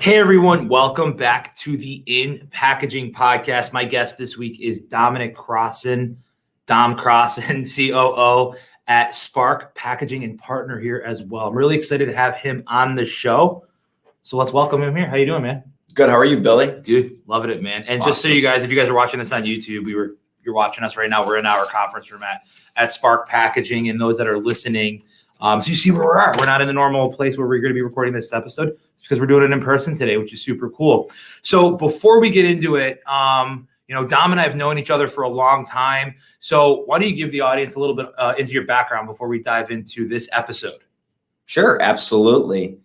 Hey everyone, welcome back to the inPackaging podcast. My guest this week is Dom Crosson, COO at Spark Packaging and partner here as well. I'm really excited to have him on the show. So let's welcome him here. How you doing, man? Good. How are you, Billy? Dude, loving it, man. And awesome. Just so you guys, if you guys are watching this on YouTube, you're watching us right now. We're in our conference room at Spark Packaging, and those that are listening. So you see where we are. We're not in the normal place where we're going to be recording this episode. It's because we're doing it in person today, which is super cool. So before we get into it, Dom and I have known each other for a long time. So why don't you give the audience a little bit into your background before we dive into this episode? Sure, absolutely.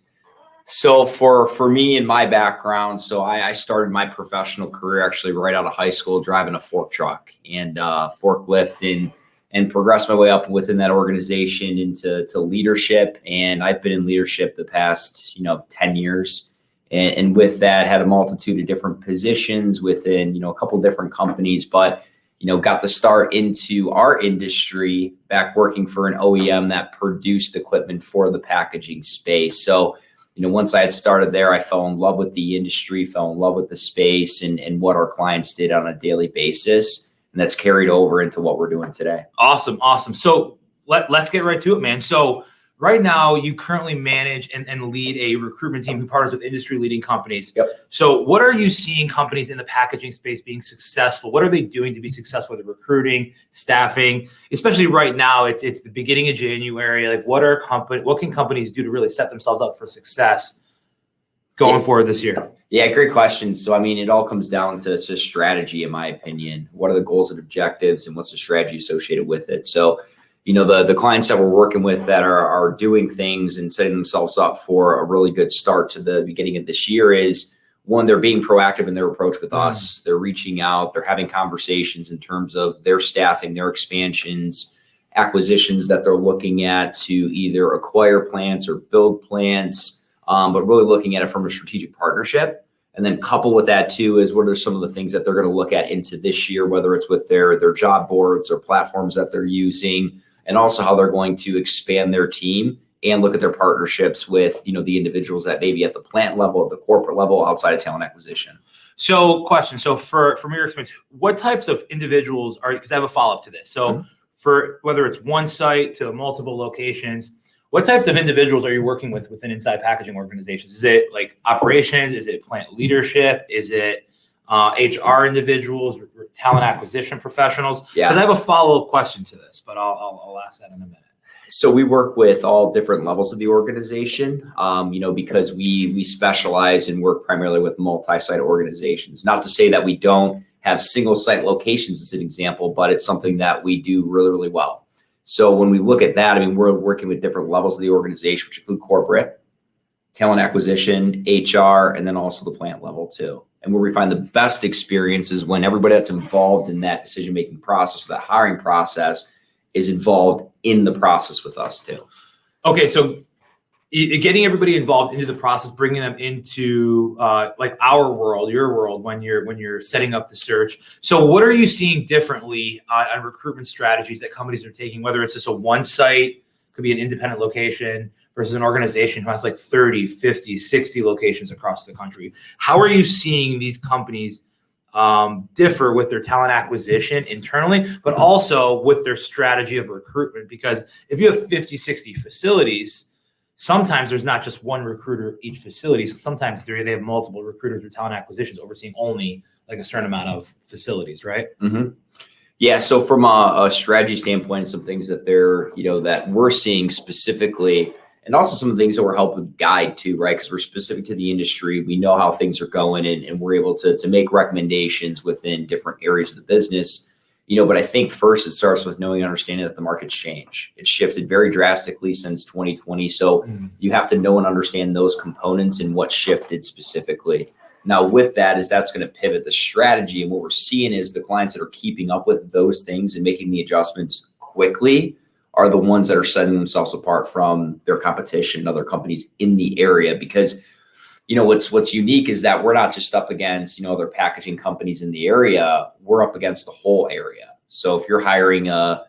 So for me and my background, so I started my professional career actually right out of high school driving a fork truck and forklift and progressed my way up within that organization into leadership. And I've been in leadership the past, 10 years. And with that, had a multitude of different positions within, a couple different companies, but, got the start into our industry back working for an OEM that produced equipment for the packaging space. So, once I had started there, I fell in love with the industry, fell in love with the space and what our clients did on a daily basis. And that's carried over into what we're doing today. Awesome. So let's get right to it, man. So right now you currently manage and lead a recruitment team who partners with industry-leading companies. Yep. So what are you seeing companies in the packaging space being successful? What are they doing to be successful with recruiting, staffing? Especially right now, it's the beginning of January. Like, what can companies do to really set themselves up for success going forward this year? Yeah, great question. So, it all comes down to strategy, in my opinion. What are the goals and objectives and what's the strategy associated with it? So, the clients that we're working with that are doing things and setting themselves up for a really good start to the beginning of this year is, one, they're being proactive in their approach with us. They're reaching out, they're having conversations in terms of their staffing, their expansions, acquisitions that they're looking at to either acquire plants or build plants. But really looking at it from a strategic partnership. And then coupled with that too is what are some of the things that they're going to look at into this year, whether it's with their job boards or platforms that they're using, and also how they're going to expand their team and look at their partnerships with, the individuals that maybe at the plant level, at the corporate level, outside of talent acquisition. So question. So from your experience, what types of individuals because I have a follow-up to this. So for whether it's one site to multiple locations, what types of individuals are you working with within inside packaging organizations? Is it like operations? Is it plant leadership? Is it HR individuals, talent acquisition professionals? Yeah. Because I have a follow-up question to this, but I'll ask that in a minute. So we work with all different levels of the organization, because we specialize and work primarily with multi-site organizations. Not to say that we don't have single site locations as an example, but it's something that we do really, really well. So when we look at that, we're working with different levels of the organization, which include corporate, talent acquisition, HR, and then also the plant level too. And where we find the best experiences when everybody that's involved in that decision-making process, or that hiring process, is involved in the process with us too. Okay, so getting everybody involved into the process, bringing them into like our world, your world, when you're setting up the search. So what are you seeing differently on recruitment strategies that companies are taking, whether it's just a one site, could be an independent location, versus an organization who has like 30, 50, 60 locations across the country? How are you seeing these companies differ with their talent acquisition internally, but also with their strategy of recruitment? Because if you have 50, 60 facilities, sometimes there's not just one recruiter each facility. Sometimes they have multiple recruiters or talent acquisitions overseeing only like a certain amount of facilities, right? Mm-hmm. Yeah. So from a strategy standpoint, some things that that we're seeing specifically, and also some of the things that we're helping guide to, right? Because we're specific to the industry. We know how things are going and we're able to make recommendations within different areas of the business. But I think first it starts with knowing and understanding that the market's changed. It's shifted very drastically since 2020. So you have to know and understand those components and what shifted specifically. Now with that that's going to pivot the strategy. And what we're seeing is the clients that are keeping up with those things and making the adjustments quickly are the ones that are setting themselves apart from their competition and other companies in the area. Because what's unique is that we're not just up against, other packaging companies in the area, we're up against the whole area. So if you're hiring a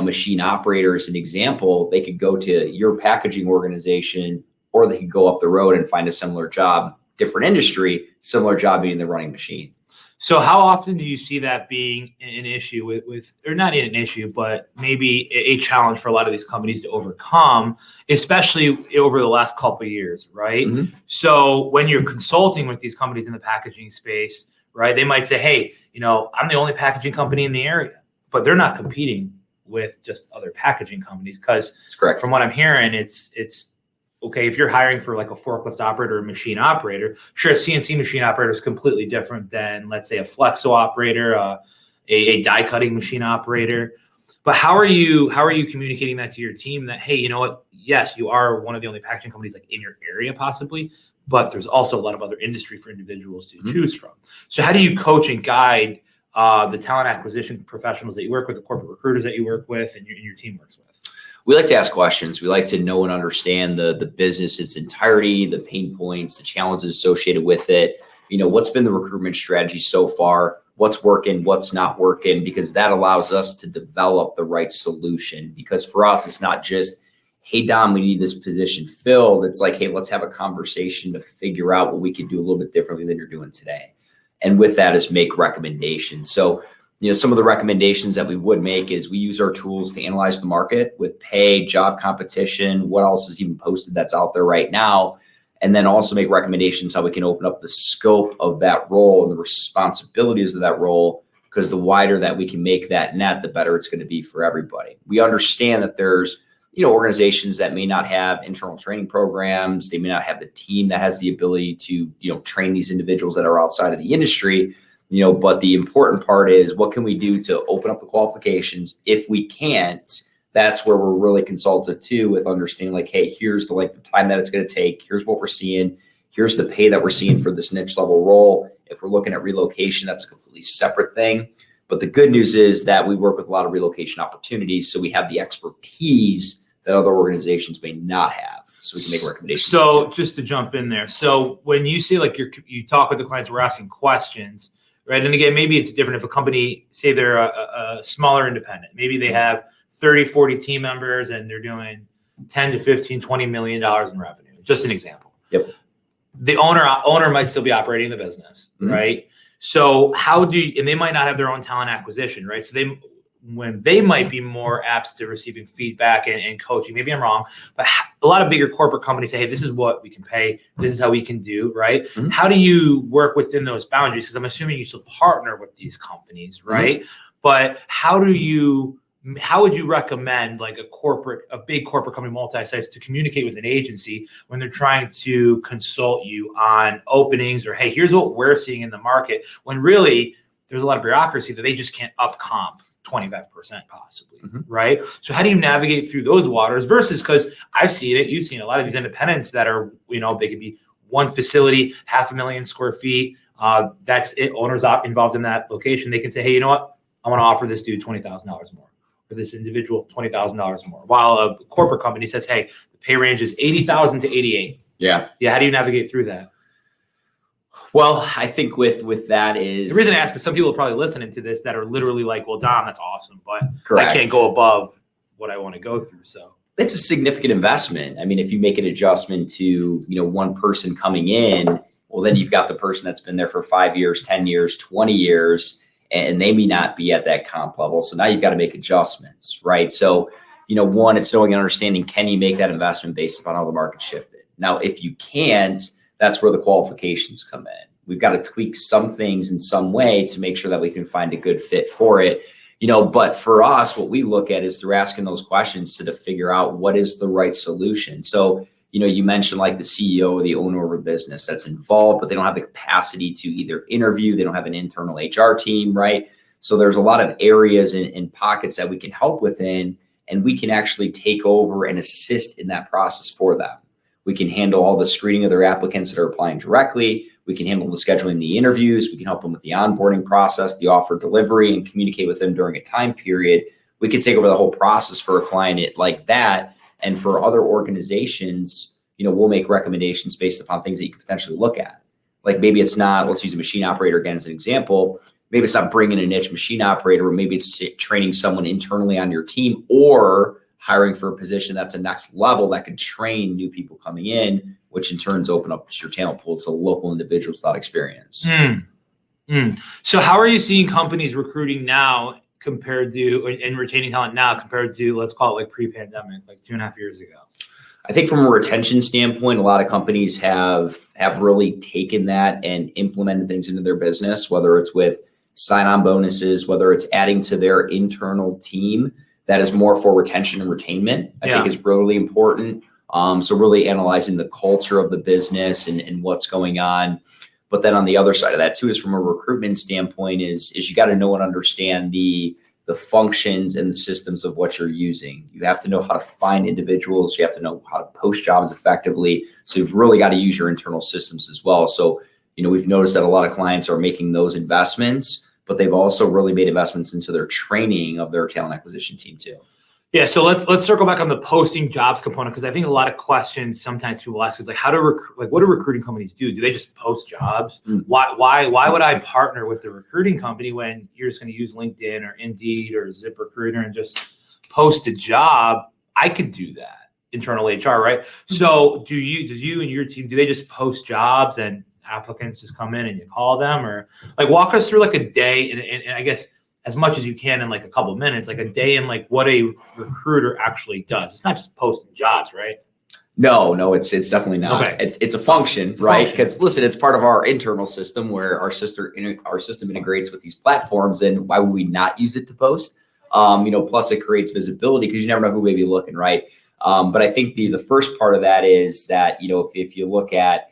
machine operator as an example, they could go to your packaging organization, or they could go up the road and find a similar job different industry, similar job being the running machine. So how often do you see that being an issue with or not an issue, but maybe a challenge for a lot of these companies to overcome, especially over the last couple of years, right? Mm-hmm. So when you're consulting with these companies in the packaging space, right, they might say, hey, I'm the only packaging company in the area, but they're not competing with just other packaging companies because from what I'm hearing, it's okay, if you're hiring for like a forklift operator or a machine operator, sure, a CNC machine operator is completely different than, let's say, a flexo operator, a die cutting machine operator. But how are you communicating that to your team that, hey, you know what? Yes, you are one of the only packaging companies like in your area possibly, but there's also a lot of other industry for individuals to choose from. So how do you coach and guide the talent acquisition professionals that you work with, the corporate recruiters that you work with, and your team works with? We like to ask questions. We like to know and understand the business, its entirety, the pain points, the challenges associated with it. What's been the recruitment strategy so far? What's working, what's not working, because that allows us to develop the right solution. Because for us, it's not just, hey, Dom, we need this position filled. It's like, hey, let's have a conversation to figure out what we could do a little bit differently than you're doing today. And with that is make recommendations. So some of the recommendations that we would make is we use our tools to analyze the market with pay, job competition, what else is even posted that's out there right now, and then also make recommendations how we can open up the scope of that role and the responsibilities of that role, because the wider that we can make that net, the better it's going to be for everybody. We understand that there's organizations that may not have internal training programs. They may not have the team that has the ability to train these individuals that are outside of the industry. But the important part is, what can we do to open up the qualifications? If we can't, that's where we're really consultative too, with understanding like, hey, here's the length of time that it's going to take. Here's what we're seeing. Here's the pay that we're seeing for this niche level role. If we're looking at relocation, that's a completely separate thing. But the good news is that we work with a lot of relocation opportunities. So we have the expertise that other organizations may not have. So we can make recommendations. So just to jump in there. So when you say like you talk with the clients, we're asking questions, right? And again, maybe it's different if a company, say they're a smaller independent, maybe they have 30, 40 team members and they're doing 10 to 15, $20 million in revenue. Just an example. Yep. The owner might still be operating the business, right? So and they might not have their own talent acquisition, right? So when they might be more apt to receiving feedback and coaching. Maybe I'm wrong, but a lot of bigger corporate companies say, hey, this is what we can pay. This is how we can do, right? Mm-hmm. How do you work within those boundaries? Because I'm assuming you still partner with these companies, right? Mm-hmm. But how would you recommend like a big corporate company, multi-sites, to communicate with an agency when they're trying to consult you on openings or, hey, here's what we're seeing in the market, when really there's a lot of bureaucracy that they just can't up comp 25% possibly, right? So how do you navigate through those waters versus, because I've seen it, you've seen a lot of these independents that are, they could be one facility, 500,000 square feet. That's it. Owners involved in that location. They can say, hey, you know what? I want to offer this dude $20,000 more, or this individual $20,000 more. While a corporate company says, hey, the pay range is 80,000 to 88. Yeah. How do you navigate through that? Well, I think with that is the reason I ask is some people are probably listening to this that are literally like, well, Dom, that's awesome, but correct, I can't go above what I want to go through. So it's a significant investment. I mean, if you make an adjustment to, one person coming in, well, then you've got the person that's been there for 5 years, 10 years, 20 years, and they may not be at that comp level. So now you've got to make adjustments, right? So, one, it's knowing and understanding, can you make that investment based upon how the market shifted? Now, if you can't, that's where the qualifications come in. We've got to tweak some things in some way to make sure that we can find a good fit for it. But for us, what we look at is through asking those questions to figure out what is the right solution. So, you mentioned like the CEO or the owner of a business that's involved, but they don't have the capacity to either interview. They don't have an internal HR team, right? So there's a lot of areas and pockets that we can help within, and we can actually take over and assist in that process for them. We can handle all the screening of their applicants that are applying directly. We can handle the scheduling the interviews. We can help them with the onboarding process, the offer delivery, and communicate with them during a time period. We can take over the whole process for a client like that. And for other organizations, we'll make recommendations based upon things that you could potentially look at. Like maybe it's not, let's use a machine operator again as an example. Maybe it's not bringing a niche machine operator, or maybe it's training someone internally on your team, or hiring for a position that's a next level that could train new people coming in, which in turns open up your talent pool to local individuals without experience. So how are you seeing companies recruiting now compared to, and retaining talent now compared to, let's call it like pre-pandemic, like 2.5 years ago? I think from a retention standpoint, a lot of companies have really taken that and implemented things into their business, whether it's with sign-on bonuses, whether it's adding to their internal team that is more for retention and retainment, I think is really important. So really analyzing the culture of the business and what's going on. But then on the other side of that too is from a recruitment standpoint is you got to know and understand the functions and the systems of what you're using. You have to know how to find individuals. You have to know how to post jobs effectively. So you've really got to use your internal systems as well. So, we've noticed that a lot of clients are making those investments, but they've also really made investments into their training of their talent acquisition team too. Yeah, so let's circle back on the posting jobs component, because I think a lot of questions sometimes people ask is like, what do recruiting companies do? Do they just post jobs? Why would I partner with a recruiting company when you're just going to use LinkedIn or Indeed or ZipRecruiter and just post a job? I could do that, internal HR, right? So do you and your team, do they just post jobs and applicants just come in and you call them, or like walk us through like a day and I guess as much as you can in like a couple of minutes, like a day in like what a recruiter actually does. It's not just posting jobs, right? No, it's definitely not. Okay. It's a function, right? Because listen, it's part of our internal system where our system integrates with these platforms, and why would we not use it to post? Plus it creates visibility because you never know who may be looking, right? But I think the first part of that is that, if you look at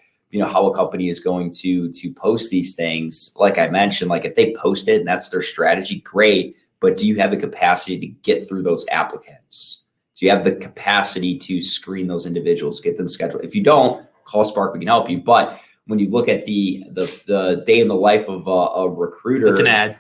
how a company is going to post these things, like I mentioned, like if they post it and that's their strategy, great. But do you have the capacity to get through those applicants? Do you have the capacity to screen those individuals, get them scheduled? If you don't, call Spark, we can help you. But when you look at the day in the life of a recruiter, it's an ad.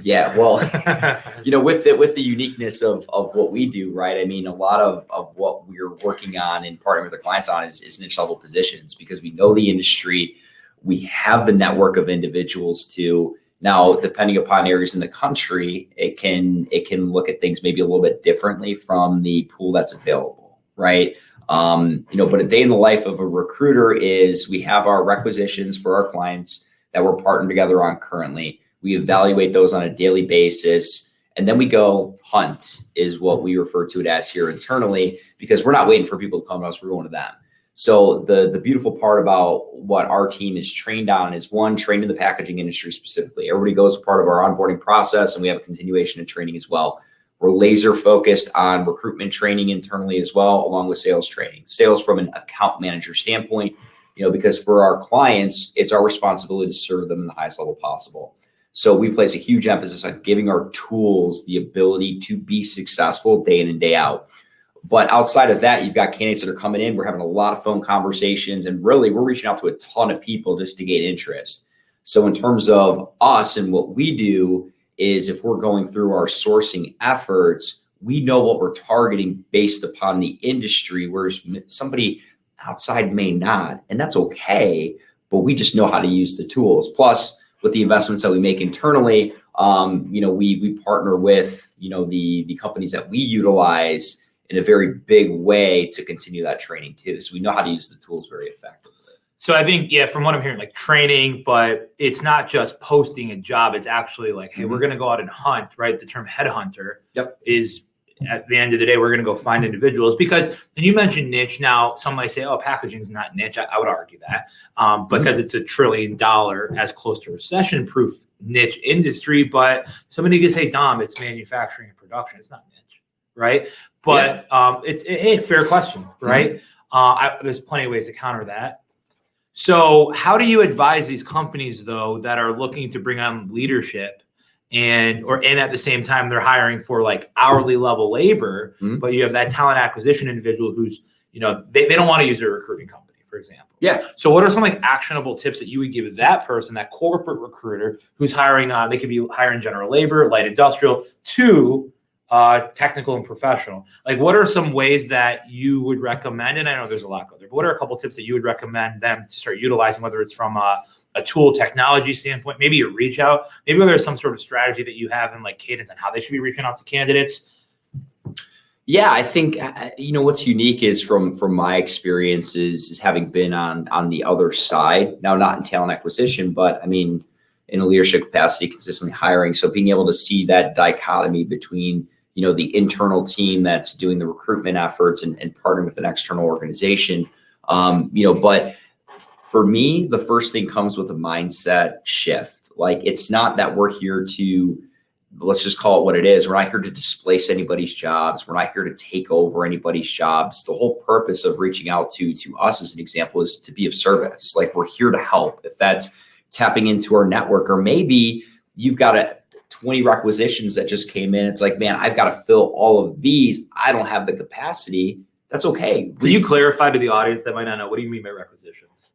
Yeah, well, with the uniqueness of what we do, right? I mean, a lot of what we're working on and partnering with our clients on is niche level positions, because we know the industry, we have the network of individuals to now, depending upon areas in the country, it can look at things maybe a little bit differently from the pool that's available, right? But a day in the life of a recruiter is we have our requisitions for our clients that we're partnered together on currently. We evaluate those on a daily basis, and then we go hunt, is what we refer to it as here internally, because we're not waiting for people to come to us, we're going to them. So the beautiful part about what our team is trained on is, one, trained in the packaging industry specifically. Everybody goes part of our onboarding process, and we have a continuation of training as well. We're laser focused on recruitment training internally as well, along with sales training. Sales from an account manager standpoint, because for our clients, it's our responsibility to serve them in the highest level possible. So we place a huge emphasis on giving our tools the ability to be successful day in and day out. But outside of that, you've got candidates that are coming in. We're having a lot of phone conversations, and really we're reaching out to a ton of people just to gain interest. So in terms of us and what we do is, if we're going through our sourcing efforts, we know what we're targeting based upon the industry, whereas somebody outside may not, and that's okay, but we just know how to use the tools. Plus, with the investments that we make internally, we partner with, the companies that we utilize in a very big way to continue that training too. So we know how to use the tools very effectively. So I think, from what I'm hearing, like training, but it's not just posting a job. It's actually like, hey, we're going to go out and hunt, right? The term headhunter is, at the end of the day, we're going to go find individuals, because, and you mentioned niche. Now, some might say, oh, packaging is not niche. I would argue that because it's $1 trillion, as close to recession-proof niche industry. But somebody could say, Dom, it's manufacturing and production. It's not niche, right? But it's a fair question, right? There's plenty of ways to counter that. So how do you advise these companies, though, that are looking to bring on leadership and at the same time they're hiring for like hourly level labor, but you have that talent acquisition individual who's, they don't want to use a recruiting company, for example. Yeah. So what are some like actionable tips that you would give that person, that corporate recruiter who's hiring they could be hiring general labor, light industrial, to technical and professional? Like, what are some ways that you would recommend? And I know there's a lot out there, but what are a couple tips that you would recommend them to start utilizing, whether it's from a tool technology standpoint, maybe a reach out, maybe there's some sort of strategy that you have in like cadence on how they should be reaching out to candidates? Yeah, I think what's unique is from my experiences is having been on the other side now, not in talent acquisition, but I mean in a leadership capacity, consistently hiring. So being able to see that dichotomy between the internal team that's doing the recruitment efforts and partnering with an external organization, but for me, the first thing comes with a mindset shift. Like it's not that we're here to, let's just call it what it is. We're not here to displace anybody's jobs. We're not here to take over anybody's jobs. The whole purpose of reaching out to us as an example is to be of service. Like we're here to help. If that's tapping into our network, or maybe you've got 20 requisitions that just came in. It's like, man, I've got to fill all of these. I don't have the capacity. That's okay. Can you clarify to the audience that might not know, what do you mean by requisitions?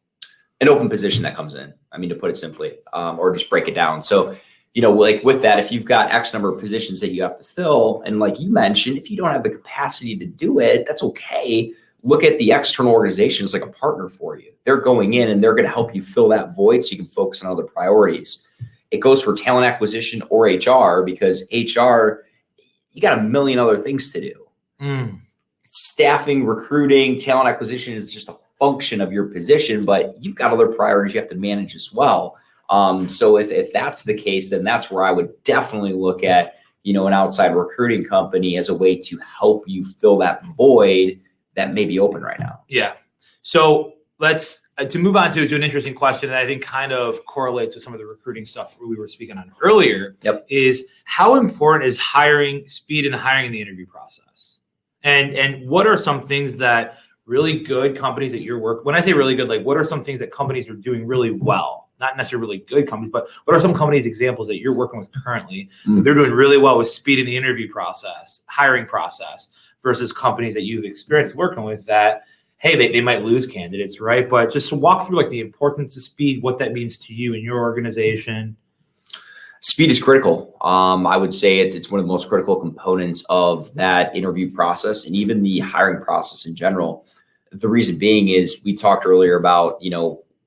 An open position that comes in, I mean, to put it simply, or just break it down. So, like with that, if you've got X number of positions that you have to fill, and like you mentioned, if you don't have the capacity to do it, that's okay. Look at the external organization as like a partner for you. They're going in and they're going to help you fill that void so you can focus on other priorities. It goes for talent acquisition or HR, because HR, you got a million other things to do. Staffing, recruiting, talent acquisition is just a function of your position, but you've got other priorities you have to manage as well. So if that's the case, then that's where I would definitely look at, an outside recruiting company as a way to help you fill that void that may be open right now. Yeah. So let's to move on to an interesting question that I think kind of correlates with some of the recruiting stuff we were speaking on earlier. Yep. Is how important is hiring, speed in the hiring and the interview process? And what are some things that really good companies that you're working, when I say really good, like what are some things that companies are doing really well? Not necessarily really good companies, but what are some companies examples that you're working with currently that they're doing really well with speed in the interview process, hiring process, versus companies that you've experienced working with that, hey, they might lose candidates, right? But just to walk through like the importance of speed, what that means to you and your organization. Speed is critical. I would say it's one of the most critical components of that interview process and even the hiring process in general. The reason being is we talked earlier about,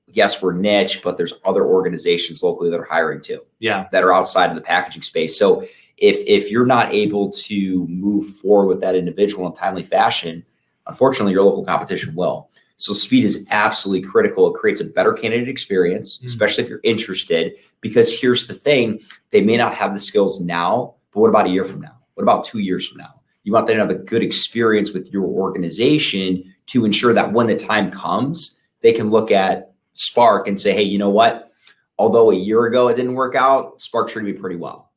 yes, we're niche, but there's other organizations locally that are hiring too. Yeah. That are outside of the packaging space. So if you're not able to move forward with that individual in a timely fashion, unfortunately, your local competition will. So speed is absolutely critical. It creates a better candidate experience, especially if you're interested, because here's the thing, they may not have the skills now, but what about a year from now? What about 2 years from now? You want them to have a good experience with your organization to ensure that when the time comes, they can look at Spark and say, hey, you know what? Although a year ago it didn't work out, Spark treated me pretty well.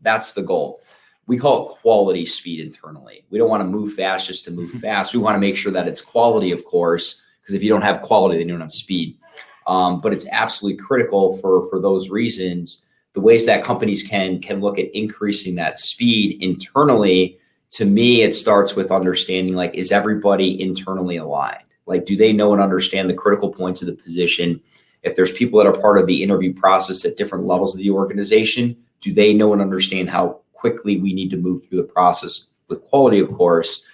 That's the goal. We call it quality speed internally. We don't want to move fast just to move fast. We want to make sure that it's quality, of course, because if you don't have quality, then you don't have speed. But it's absolutely critical for those reasons. The ways that companies can look at increasing that speed internally, to me, it starts with understanding, like, is everybody internally aligned? Like, do they know and understand the critical points of the position? If there's people that are part of the interview process at different levels of the organization, do they know and understand how quickly we need to move through the process with quality, of course,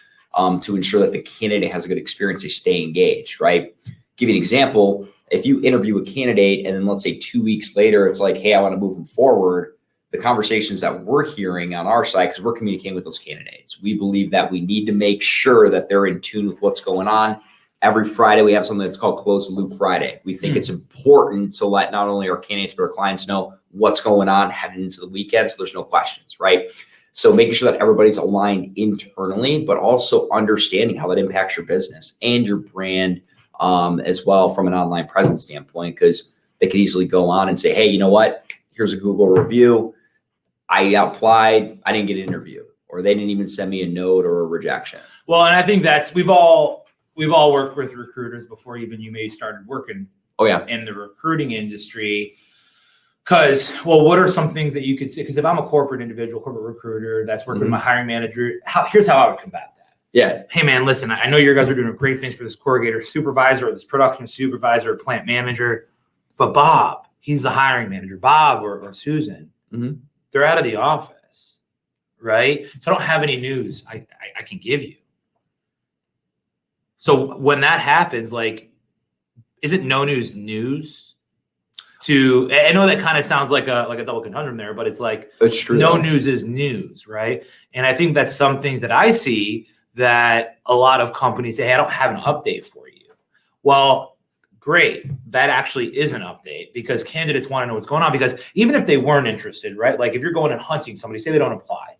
to ensure that the candidate has a good experience, they stay engaged, right? Give you an example. If you interview a candidate and then let's say 2 weeks later, it's like, hey, I want to move them forward. The conversations that we're hearing on our side, because we're communicating with those candidates, we believe that we need to make sure that they're in tune with what's going on. Every Friday, we have something that's called Close the Loop Friday. We think it's important to let not only our candidates, but our clients know what's going on heading into the weekend, so there's no questions, right? So making sure that everybody's aligned internally, but also understanding how that impacts your business and your brand as well from an online presence standpoint, because they could easily go on and say, hey, you know what? Here's a Google review. I applied, I didn't get an interview, or they didn't even send me a note or a rejection. Well, and I think that's, we've all worked with recruiters before even you may started working in the recruiting industry. Because, well, what are some things that you could say? Because if I'm a corporate individual, corporate recruiter that's working with my hiring manager, here's how I would combat that. Yeah. Hey, man, listen, I know you guys are doing great things for this corrugator supervisor or this production supervisor or plant manager, but Bob, he's the hiring manager. Bob or Susan, they're out of the office, right? So I don't have any news I can give you. So when that happens, like, isn't no news news? I know that kind of sounds like a double conundrum there, but it's like, It's true. No news is news, right? And I think that's some things that I see that a lot of companies say, hey, I don't have an update for you. Well, great. That actually is an update because candidates want to know what's going on, because even if they weren't interested, right? Like if you're going and hunting somebody, say they don't apply.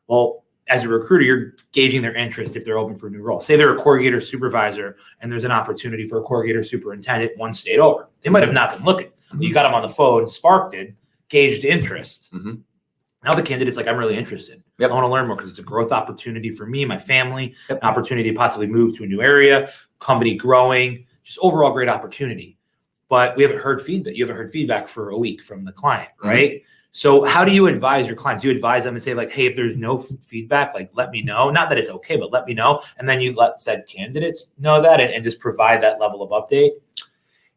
Well, as a recruiter, you're gauging their interest if they're open for a new role. Say they're a corrugator supervisor and there's an opportunity for a corrugator superintendent one state over. They might have not been looking. You got them on the phone, sparked it, gauged interest. Now the candidate's like, I'm really interested. I want to learn more because it's a growth opportunity for me, my family, an opportunity to possibly move to a new area, company growing, just overall great opportunity. But we haven't heard feedback. You haven't heard feedback for a week from the client, right? So how do you advise your clients? Do you advise them and say like, hey, if there's no feedback, like let me know. Not that it's okay, but let me know. And then you let said candidates know that and just provide that level of update.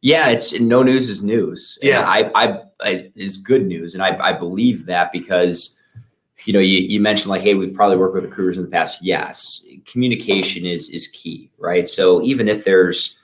Yeah, it's no news is news. Yeah, I is good news, and I believe that because you mentioned like, hey, we've probably worked with recruiters in the past. Yes, communication is key, right? So even if there's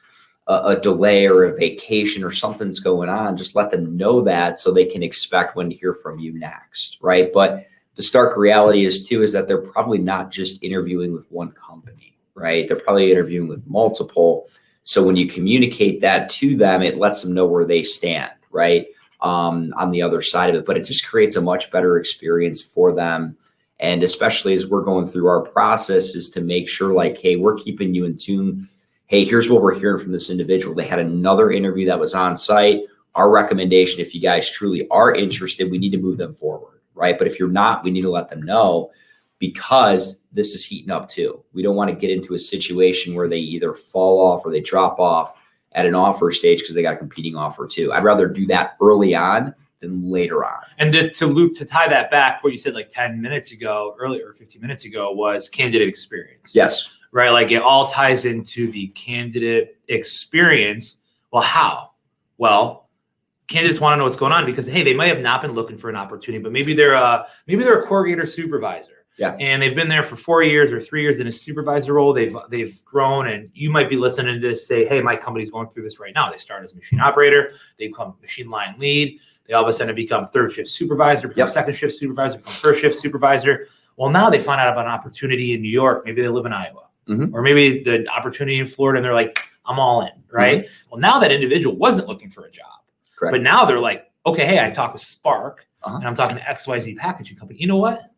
a delay or a vacation or something's going on, just let them know that so they can expect when to hear from you next, right? But the stark reality is that they're probably not just interviewing with one company, right? They're probably interviewing with multiple. So when you communicate that to them, it lets them know where they stand, right? On the other side of it, but it just creates a much better experience for them. And especially as we're going through our process is to make sure like, hey, we're keeping you in tune. Hey, here's what we're hearing from this individual. They had another interview that was on site. Our recommendation, if you guys truly are interested, we need to move them forward, right? But if you're not, we need to let them know, because this is heating up too. We don't want to get into a situation where they either fall off or they drop off at an offer stage because they got a competing offer too. I'd rather do that early on than later on. And to tie that back, what you said like 10 minutes ago, earlier, 15 minutes ago, was candidate experience. Yes. Right? Like it all ties into the candidate experience. Well, how? Well, candidates want to know what's going on because, hey, they might have not been looking for an opportunity, but maybe they're a corrugator supervisor. Yeah. And they've been there for 4 years or 3 years in a supervisor role. They've grown, and you might be listening to this, say, hey, my company's going through this right now. They start as a machine operator, they become machine line lead, they all of a sudden become third shift supervisor, become second shift supervisor, become first shift supervisor. Well, now they find out about an opportunity in New York. Maybe they live in Iowa, or maybe the opportunity in Florida, and they're like, I'm all in, right? Well, now that individual wasn't looking for a job. Correct. But now they're like, okay, hey, I talked with Spark, and I'm talking to XYZ packaging company. You know what?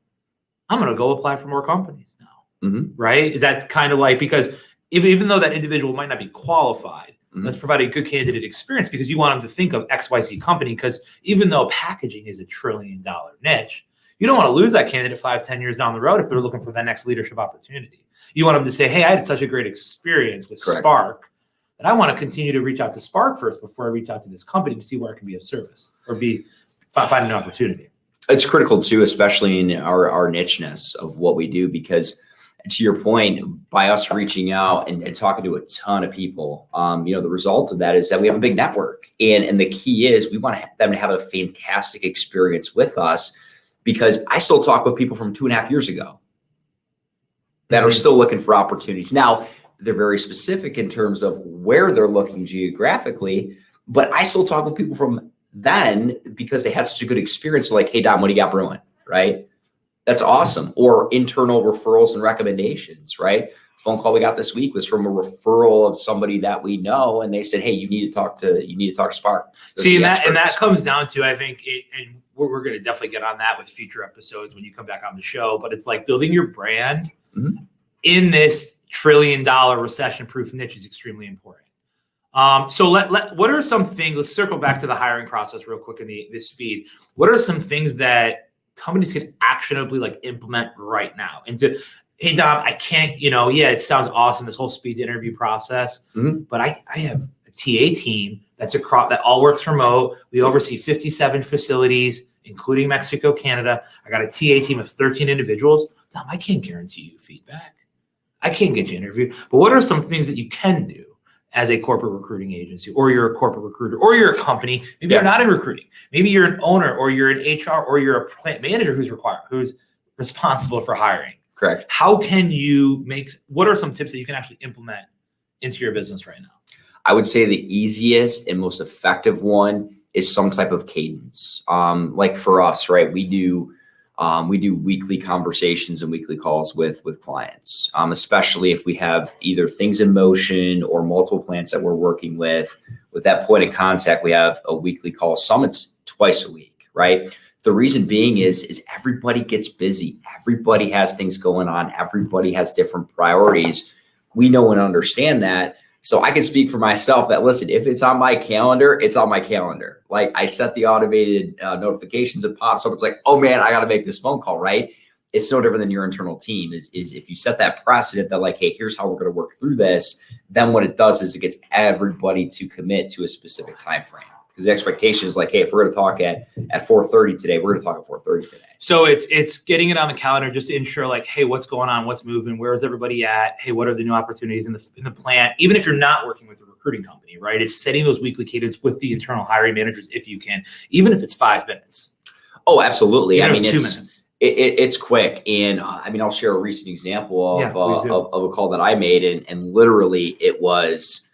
I'm going to go apply for more companies now, right? Is that kind of like, because even though that individual might not be qualified, let's provide a good candidate experience because you want them to think of XYZ company, because even though packaging is $1 trillion niche, you don't want to lose that candidate 5-10 years down the road if they're looking for that next leadership opportunity. You want them to say, hey, I had such a great experience with Spark that I want to continue to reach out to Spark first before I reach out to this company to see where I can be of service or find an opportunity. It's critical too, especially in our nicheness of what we do, because to your point, by us reaching out and talking to a ton of people, the result of that is that we have a big network. And the key is we want them to have a fantastic experience with us, because I still talk with people from 2.5 years ago that are still looking for opportunities. Now, they're very specific in terms of where they're looking geographically, but I still talk with people from then because they had such a good experience. Like, hey, Dom, what do you got brewing? Right? That's awesome. Or internal referrals and recommendations, right? Phone call we got this week was from a referral of somebody that we know, and they said, hey, you need to talk to Spark. See, and that comes down to, I think, and we're going to definitely get on that with future episodes when you come back on the show, but it's like building your brand in this $1 trillion recession-proof niche is extremely important. So what are some things, let's circle back to the hiring process real quick in this speed. What are some things that companies can actionably like implement right now? Hey, Dom, I can't, it sounds awesome, this whole speed interview process, but I have a TA team that all works remote. We oversee 57 facilities, including Mexico, Canada. I got a TA team of 13 individuals. Dom, I can't guarantee you feedback. I can't get you interviewed. But what are some things that you can do as a corporate recruiting agency, or you're a corporate recruiter, or you're a company? Maybe you're not in recruiting. Maybe you're an owner, or you're an HR, or you're a plant manager who's responsible for hiring. Correct. How can you what are some tips that you can actually implement into your business right now? I would say the easiest and most effective one is some type of cadence. Like for us, right? We do weekly conversations and weekly calls with clients, especially if we have either things in motion or multiple plants that we're working with. With that point of contact, we have a weekly call. Some it's twice a week, right? The reason being is everybody gets busy. Everybody has things going on. Everybody has different priorities. We know and understand that. So I can speak for myself that, listen, if it's on my calendar, it's on my calendar. Like I set the automated notifications, it pops up. It's like, oh man, I got to make this phone call, right? It's no different than your internal team is if you set that precedent that like, hey, here's how we're going to work through this. Then what it does is it gets everybody to commit to a specific time frame. Because the expectation is like, hey, if we're going to talk at 4:30 today, we're going to talk at 4:30 today. So it's getting it on the calendar just to ensure like, hey, what's going on? What's moving? Where is everybody at? Hey, what are the new opportunities in the plant? Even if you're not working with a recruiting company, right? It's setting those weekly cadence with the internal hiring managers if you can, even if it's 5 minutes. Oh, absolutely. Even I mean, it's 2 minutes. It's quick. And I mean, I'll share a recent example of a call that I made. And literally it was,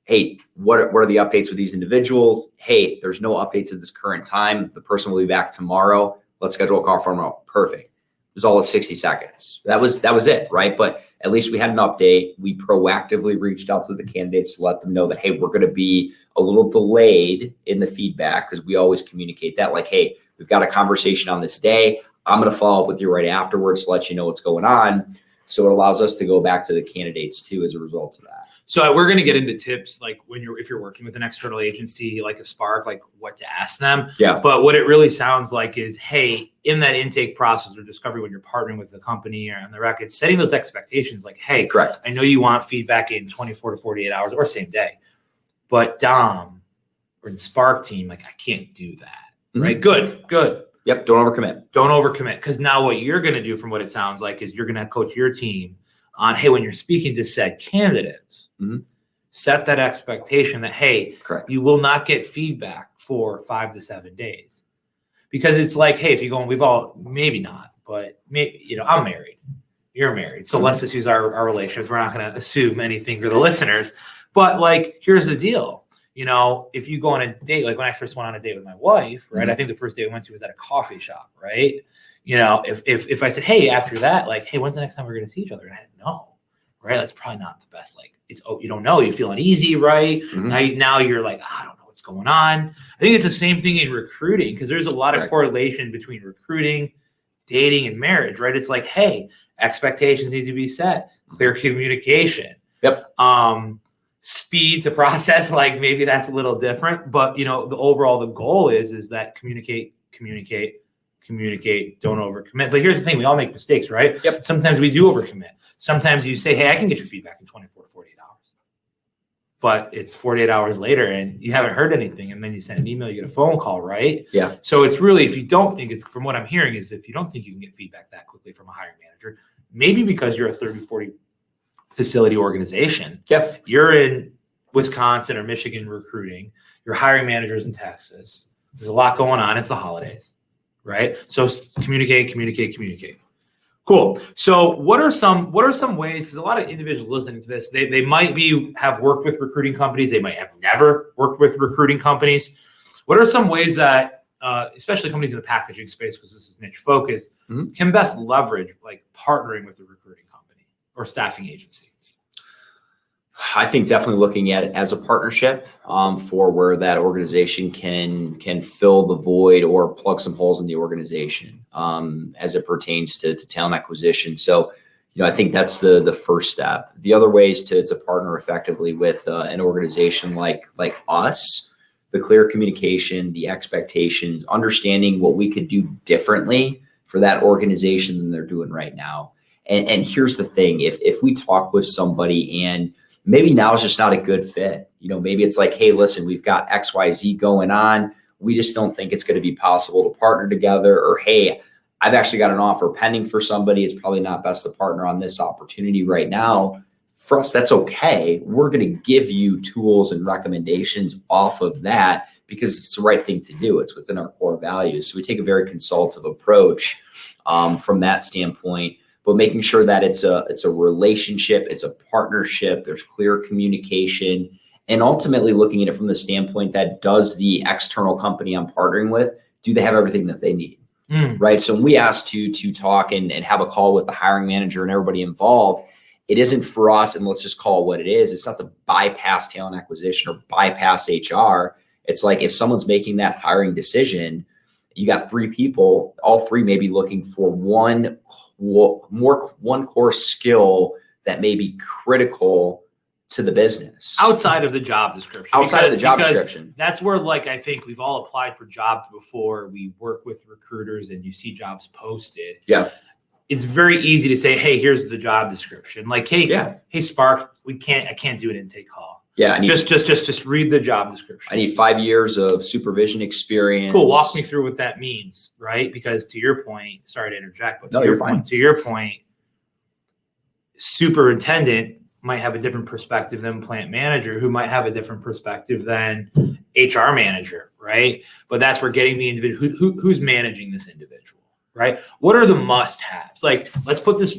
hey, what are the updates with these individuals? Hey, there's no updates at this current time. The person will be back tomorrow. Let's schedule a call for tomorrow. Perfect. It was all at 60 seconds. That was it, right? But at least we had an update. We proactively reached out to the candidates to let them know that, hey, we're going to be a little delayed in the feedback because we always communicate that like, hey, we've got a conversation on this day. I'm going to follow up with you right afterwards to let you know what's going on. So it allows us to go back to the candidates too as a result of that. So we're going to get into tips like if you're working with an external agency like a Spark, like what to ask them. Yeah. But what it really sounds like is, hey, in that intake process or discovery when you're partnering with the company or on the record, setting those expectations like, hey, correct. I know you want feedback in 24 to 48 hours or same day, but Dom or the Spark team, like I can't do that. Mm-hmm. Right? Good. Yep. Don't overcommit. Because now what you're going to do from what it sounds like is you're going to coach your team on, hey, when you're speaking to said candidates, mm-hmm. set that expectation that, hey, correct. You will not get feedback for 5 to 7 days. Because it's like, hey, if you go, and we've all, maybe not, but maybe, I'm married, you're married. So mm-hmm. let's just use our relationships. We're not going to assume anything for the listeners. But like, here's the deal. If you go on a date, like when I first went on a date with my wife, right? Mm-hmm. I think the first date we went to was at a coffee shop, right? If I said, hey, after that, like, hey, when's the next time we're going to see each other? And I didn't know, right? That's probably not the best. Like, you don't know, you feel uneasy, right? Mm-hmm. Now you're like, I don't know what's going on. I think it's the same thing in recruiting because there's a lot of correlation between recruiting, dating, and marriage, right? It's like, hey, expectations need to be set, clear communication. Yep. Speed to process, like maybe that's a little different, but the overall, the goal is that communicate, don't overcommit. But here's the thing, we all make mistakes, right? Yep. Sometimes we do overcommit. Sometimes you say, hey, I can get your feedback in 24 to 48 hours. But it's 48 hours later and you haven't heard anything. And then you send an email, you get a phone call, right? Yeah. So it's really, if you don't think it's, from what I'm hearing is if you don't think you can get feedback that quickly from a hiring manager, maybe because you're a 30, 40 facility organization. Yep. You're in Wisconsin or Michigan recruiting, your hiring managers in Texas. There's a lot going on. It's the holidays. Right. So communicate. Cool. So what are some ways, because a lot of individuals listening to this, they might have worked with recruiting companies. They might have never worked with recruiting companies. What are some ways that, especially companies in the packaging space, because this is niche focused, mm-hmm. can best leverage like partnering with a recruiting company or staffing agency? I think definitely looking at it as a partnership for where that organization can fill the void or plug some holes in the organization as it pertains to talent acquisition. So, I think that's the first step. The other way is to partner effectively with an organization like us, the clear communication, the expectations, understanding what we could do differently for that organization than they're doing right now. And here's the thing, if we talk with somebody and maybe now is just not a good fit. Maybe it's like, hey, listen, we've got XYZ going on. We just don't think it's going to be possible to partner together. Or, hey, I've actually got an offer pending for somebody. It's probably not best to partner on this opportunity right now. For us, that's okay. We're going to give you tools and recommendations off of that because it's the right thing to do. It's within our core values. So we take a very consultative approach from that standpoint. But making sure that it's a relationship, it's a partnership, there's clear communication, and ultimately looking at it from the standpoint that does the external company I'm partnering with, do they have everything that they need? Right. So when we asked to talk and have a call with the hiring manager and everybody involved, it isn't for us, and let's just call it what it is. It's not to bypass talent acquisition or bypass HR. It's like if someone's making that hiring decision, you got 3 people, all 3 may be looking for one core skill that may be critical to the business. Outside of the job description. Description. That's where, like, I think we've all applied for jobs before. We work with recruiters and you see jobs posted. Yeah. It's very easy to say, hey, here's the job description. Like, hey, Spark, I can't do an intake call. Yeah. Just read the job description. I need 5 years of supervision experience. Cool. Walk me through what that means, right? Because to your point, sorry to interject, but to your point, superintendent might have a different perspective than plant manager, who might have a different perspective than HR manager, right? But that's where getting the individual who's managing this individual, right? What are the must-haves? Like, let's put this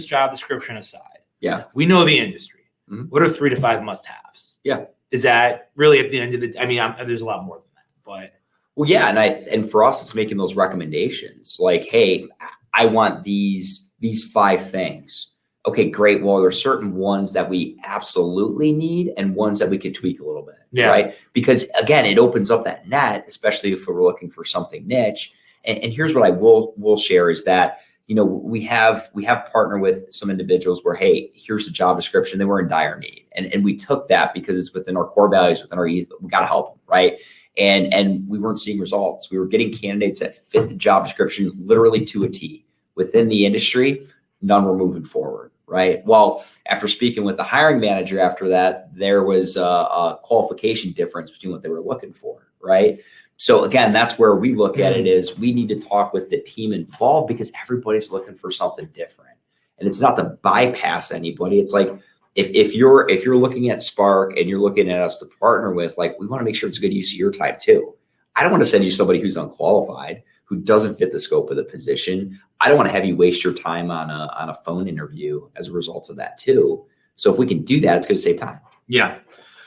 job description aside. Yeah, we know the industry. Mm-hmm. What are 3 to 5 must-haves? Yeah, is that really at the end of the? I mean, there's a lot more than that, but well, yeah, and for us, it's making those recommendations. Like, hey, I want these 5 things. Okay, great. Well, there's certain ones that we absolutely need and ones that we could tweak a little bit, right? Because again, it opens up that net, especially if we're looking for something niche. And here's what I will share is that, we have partnered with some individuals where, hey, here's the job description. They were in dire need. And we took that because it's within our core values, within our youth. We got to help them, right? And we weren't seeing results. We were getting candidates that fit the job description literally to a T. Within the industry, none were moving forward. Right. Well, after speaking with the hiring manager after that, there was a qualification difference between what they were looking for. Right. So again, that's where we look at it is we need to talk with the team involved because everybody's looking for something different. And it's not to bypass anybody. It's like if you're looking at Spark and you're looking at us to partner with, like, we want to make sure it's a good use of your time too. I don't want to send you somebody who's unqualified, who doesn't fit the scope of the position. I don't want to have you waste your time on a phone interview as a result of that too. So if we can do that, it's going to save time. Yeah.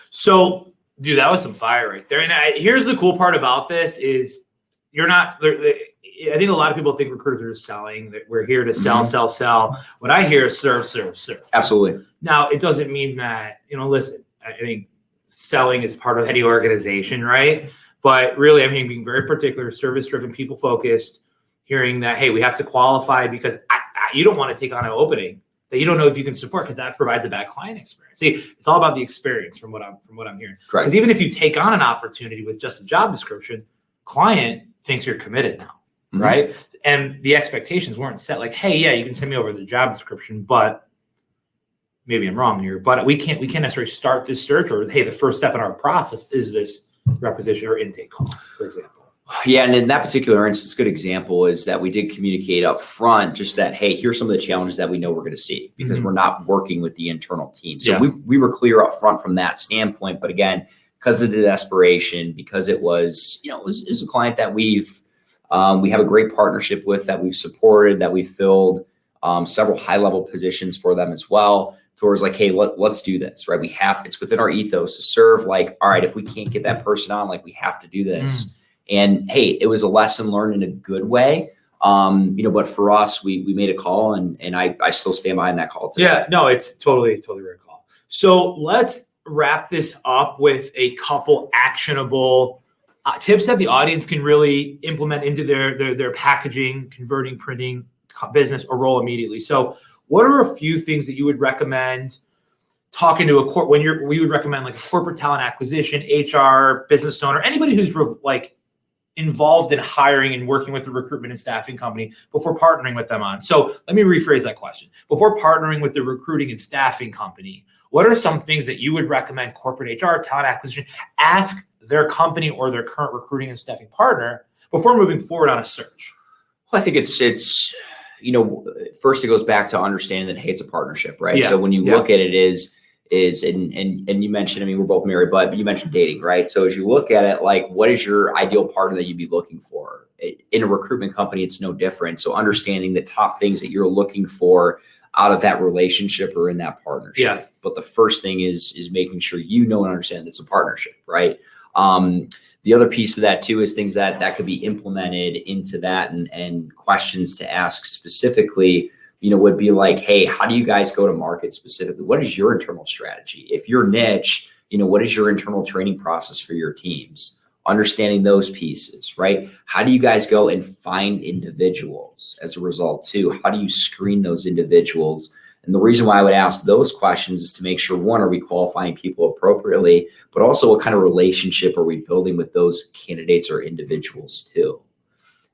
So, dude, that was some fire right there. And here's the cool part about this is you're not. I think a lot of people think recruiters are just selling. That we're here to sell, sell. What I hear is serve, serve, serve. Absolutely. Now, it doesn't mean that listen. I think selling is part of any organization, right? But really, I mean, being very particular, service-driven, people-focused, hearing that, hey, we have to qualify because you don't want to take on an opening that you don't know if you can support because that provides a bad client experience. See, it's all about the experience from what I'm hearing. Because even if you take on an opportunity with just a job description, client thinks you're committed now, right? And the expectations weren't set like, hey, yeah, you can send me over the job description, but maybe I'm wrong here, but we can't necessarily start this search or, hey, the first step in our process is this requisition or intake call, for example. Yeah, and in that particular instance, a good example is that we did communicate up front just that, hey, here's some of the challenges that we know we're going to see because we're not working with the internal team. So we were clear up front from that standpoint. But again, because of the desperation, because it was, it was a client that we have a great partnership with, that we've supported, that we filled several high-level positions for them as well. Towards like, hey, let's do this, right? It's within our ethos to serve, like, all right, if we can't get that person on, like, we have to do this. And hey, it was a lesson learned in a good way. But for us, we made a call and I still stand behind that call today. Yeah, no, it's totally right call. So let's wrap this up with a couple actionable tips that the audience can really implement into their packaging, converting, printing business or role immediately. So what are a few things that you would recommend talking to we would recommend like a corporate talent acquisition, HR, business owner, anybody who's like involved in hiring and working with the recruitment and staffing company before partnering with them on? So let me rephrase that question. Before partnering with the recruiting and staffing company, what are some things that you would recommend corporate HR, talent acquisition, ask their company or their current recruiting and staffing partner before moving forward on a search? Well, I think it's first it goes back to understanding that, hey, it's a partnership, right? Yeah. So when you look at it and you mentioned, I mean, we're both married, but you mentioned dating, right? So as you look at it, like, what is your ideal partner that you'd be looking for? In a recruitment company, it's no different. So understanding the top things that you're looking for out of that relationship or in that partnership. Yeah. But the first thing is making sure you know and understand it's a partnership, right? The other piece of that too is things that could be implemented into that, and questions to ask specifically, would be like, hey, how do you guys go to market specifically? What is your internal strategy? If you're niche, what is your internal training process for your teams? Understanding those pieces, right? How do you guys go and find individuals as a result too? How do you screen those individuals? And the reason why I would ask those questions is to make sure, one, are we qualifying people appropriately, but also what kind of relationship are we building with those candidates or individuals too,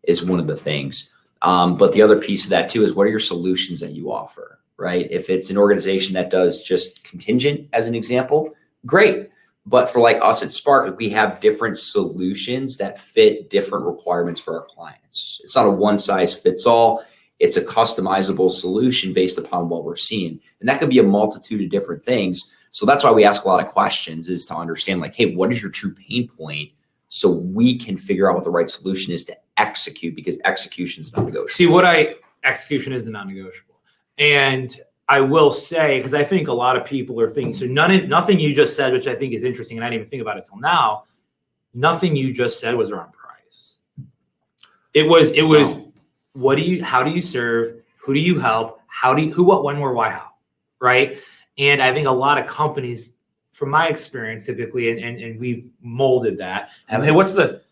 is one of the things. But the other piece of that too is, what are your solutions that you offer, right? If it's an organization that does just contingent as an example, great. But for like us at Spark, we have different solutions that fit different requirements for our clients. It's not a one size fits all. It's a customizable solution based upon what we're seeing. And that could be a multitude of different things. So that's why we ask a lot of questions, is to understand like, hey, what is your true pain point? So we can figure out what the right solution is to execute, because execution is non-negotiable. Execution is a non-negotiable. And I will say, because I think a lot of people are thinking, so nothing you just said, which I think is interesting, and I didn't even think about it till now, nothing you just said was around price. It was, no. How do you serve? Who do you help? Who, what, when, where, why, how, right? And I think a lot of companies, from my experience typically, and we've molded that, and hey,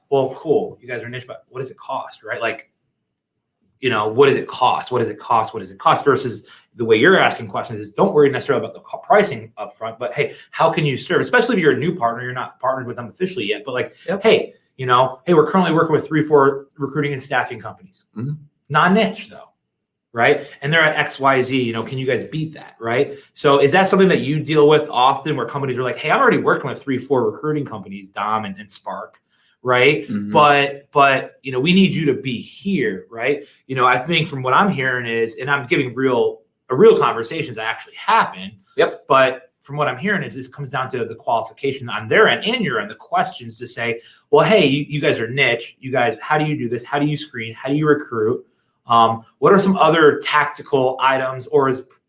cool, you guys are niche, but what does it cost, right? Like, what does it cost? What does it cost? What does it cost? Versus the way you're asking questions is, don't worry necessarily about the pricing up front, but hey, how can you serve? Especially if you're a new partner, you're not partnered with them officially yet, but like, yep. Hey, we're currently working with 3-4 recruiting and staffing companies, non-niche though, right? And they're at XYZ, can you guys beat that, right? So is that something that you deal with often, where companies are like, hey, I'm already working with 3-4 recruiting companies, Dom and Spark, right? Mm-hmm. But we need you to be here, right? I think from what I'm hearing is, and I'm giving real conversations that actually happen. Yep. But from what I'm hearing is, this comes down to the qualification on their end and your end, the questions to say, well, hey, you guys are niche. You guys, how do you do this? How do you screen? How do you recruit? What are some other tactical items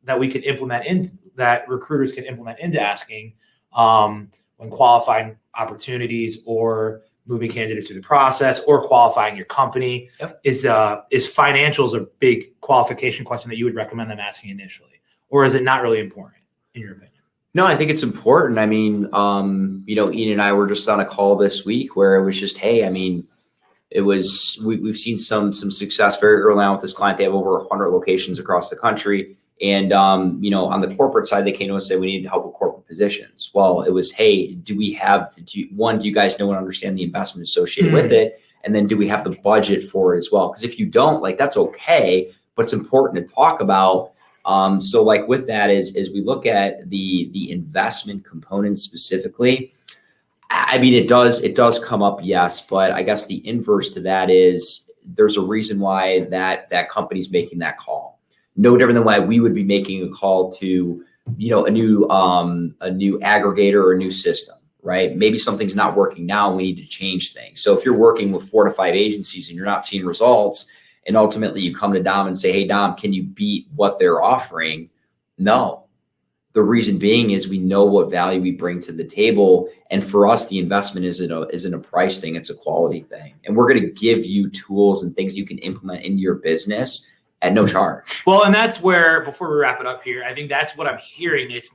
that we could implement that recruiters can implement into asking when qualifying opportunities or moving candidates through the process or qualifying your company? Yep. Is financials a big qualification question that you would recommend them asking initially, or is it not really important in your opinion? No, I think it's important. I mean, Ian and I were just on a call this week where it was just, hey, I mean, we've seen some success very early on with this client. They have over 100 locations across the country. And, on the corporate side, they came to us and said, we need help with corporate positions. Well, it was, hey, do you guys know and understand the investment associated with it? And then do we have the budget for it as well? Because if you don't, like, that's okay, but it's important to talk about. So like with that is we look at the investment component specifically. I mean, it does come up, yes, but I guess the inverse to that is there's a reason why that company's making that call. No different than why we would be making a call to, a new aggregator or a new system, right? Maybe something's not working now and we need to change things. So if you're working with 4 to 5 agencies and you're not seeing results, and ultimately you come to Dom and say, hey, Dom, can you beat what they're offering? No. The reason being is we know what value we bring to the table. And for us, the investment isn't a price thing, it's a quality thing. And we're going to give you tools and things you can implement into your business at no charge. Well, and that's where, before we wrap it up here, I think that's what I'm hearing. It's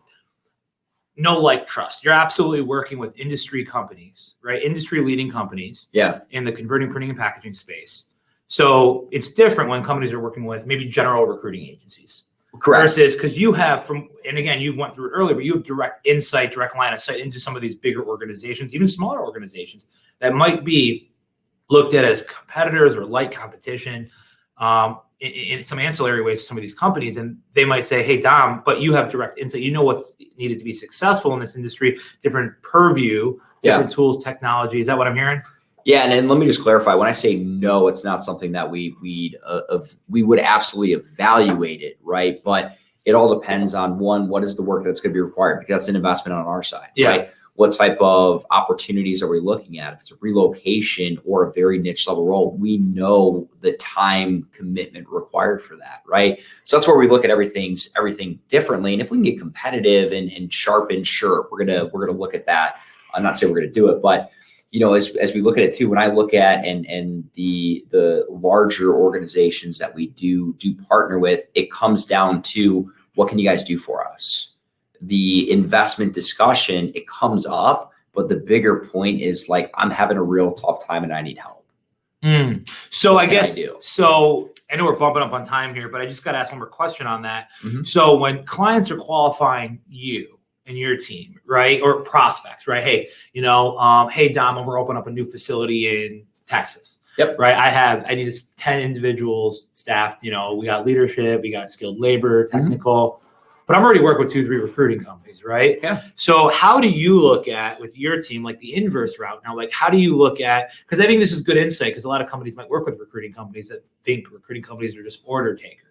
no like trust. You're absolutely working with industry companies, right? Industry leading companies. Yeah. In the converting, printing, and packaging space. So it's different when companies are working with maybe general recruiting agencies. Correct. Versus, because you have and again, you went through it earlier, but you have direct line of sight into some of these bigger organizations, even smaller organizations that might be looked at as competitors or light competition in some ancillary ways to some of these companies. And they might say, hey, Dom, but you have direct insight. You know what's needed to be successful in this industry, different purview, different tools, technology. Is that what I'm hearing? Yeah, and then let me just clarify. When I say no, it's not something that we would absolutely evaluate it, right? But it all depends on, one, what is the work that's going to be required, because that's an investment on our side, right? what type of opportunities are we looking at? If it's a relocation or a very niche level role, we know the time commitment required for that, right? So that's where we look at everything differently. And if we can get competitive and sharpen, sure, we're gonna look at that. I'm not saying we're gonna do it, but as we look at it too, when I look at and the larger organizations that we do partner with, it comes down to, what can you guys do for us? The investment discussion, it comes up, but the bigger point is like, I'm having a real tough time and I need help. So I guess, I know we're bumping up on time here, but I just got to ask one more question on that. Mm-hmm. So when clients are qualifying you and your team, right? Or prospects, right? Hey, hey, Dom, we're opening up a new facility in Texas. Yep. Right. I need 10 individuals staffed. We got leadership, we got skilled labor, technical, but I'm already working with 2-3 recruiting companies. Right. Yeah. So how do you look at with your team, like the inverse route now, like how do you look at, because I think this is good insight, because a lot of companies might work with recruiting companies that think recruiting companies are just order takers.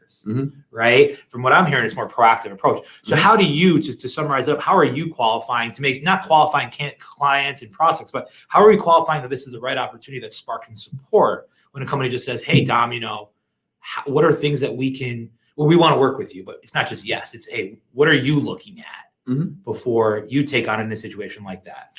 Right. From what I'm hearing, it's more proactive approach. So how do you, to summarize it up, how are you qualifying to make, not qualifying clients and prospects, but how are we qualifying that this is the right opportunity that Spark can support when a company just says, hey, Dom, what are things that we want to work with you, but it's not just yes, it's, hey, what are you looking at before you take on in a situation like that?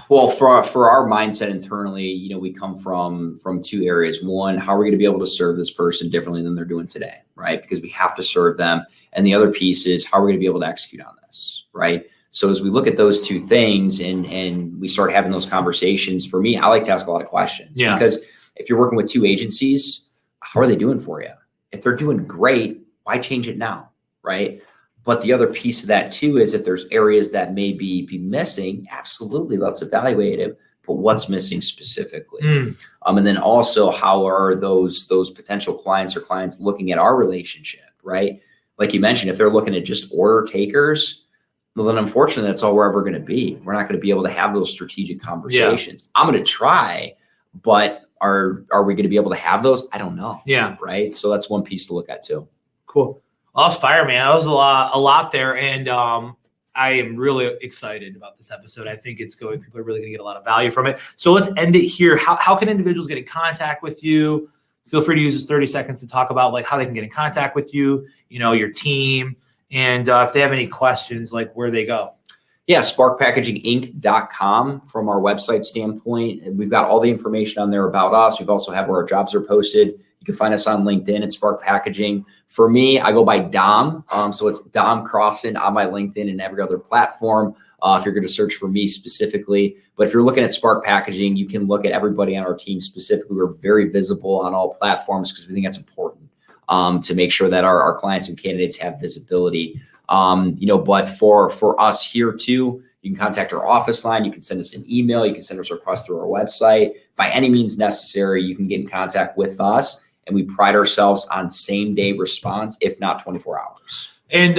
Well, for our mindset internally, we come from two areas. One, how are we going to be able to serve this person differently than they're doing today, right? Because we have to serve them. And the other piece is, how are we going to be able to execute on this, right? So as we look at those two things and we start having those conversations, for me, I like to ask a lot of questions. Yeah. Because if you're working with two agencies, how are they doing for you? If they're doing great, why change it now, right? But the other piece of that too is, if there's areas that may be missing, absolutely, let's evaluate it. But what's missing specifically? And then also, how are those potential clients or clients looking at our relationship, right? Like you mentioned, if they're looking at just order takers, well, then unfortunately, that's all we're ever going to be. We're not going to be able to have those strategic conversations. I'm going to try, but are we going to be able to have those? I don't know. Yeah. Right. So that's one piece to look at too. Cool. Well, that was fire, man. That was a lot there. And I am really excited about this episode. I think people are really going to get a lot of value from it. So let's end it here. How can individuals get in contact with you? Feel free to use this 30 seconds to talk about like how they can get in contact with you, your team. And if they have any questions, like where they go. Yeah, sparkpackaginginc.com from our website standpoint. We've got all the information on there about us. We've also have where our jobs are posted. You can find us on LinkedIn at Spark Packaging. For me, I go by Dom. So it's Dom Crosson on my LinkedIn and every other platform if you're going to search for me specifically. But if you're looking at Spark Packaging, you can look at everybody on our team specifically. We're very visible on all platforms because we think that's important to make sure that our clients and candidates have visibility. But for us here too, you can contact our office line. You can send us an email. You can send us a request through our website. By any means necessary, you can get in contact with us. And we pride ourselves on same day response, if not 24 hours. And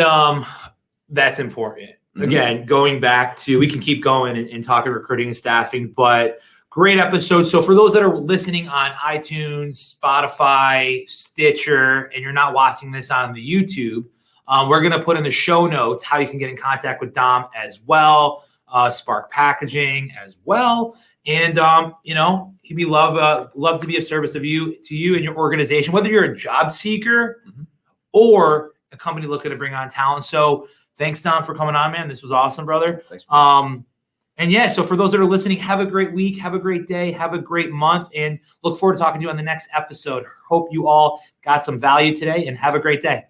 that's important. Again, going back to, we can keep going and talking recruiting and staffing, but great episode. So for those that are listening on iTunes, Spotify, Stitcher, and you're not watching this on the YouTube, we're going to put in the show notes how you can get in contact with Dom as well, Spark Packaging as well. And, he'd be love to be of service to you and your organization, whether you're a job seeker or a company looking to bring on talent. So thanks, Dom, for coming on, man. This was awesome, brother. Thanks, man. And yeah, so for those that are listening, have a great week, have a great day, have a great month, and look forward to talking to you on the next episode. Hope you all got some value today and have a great day.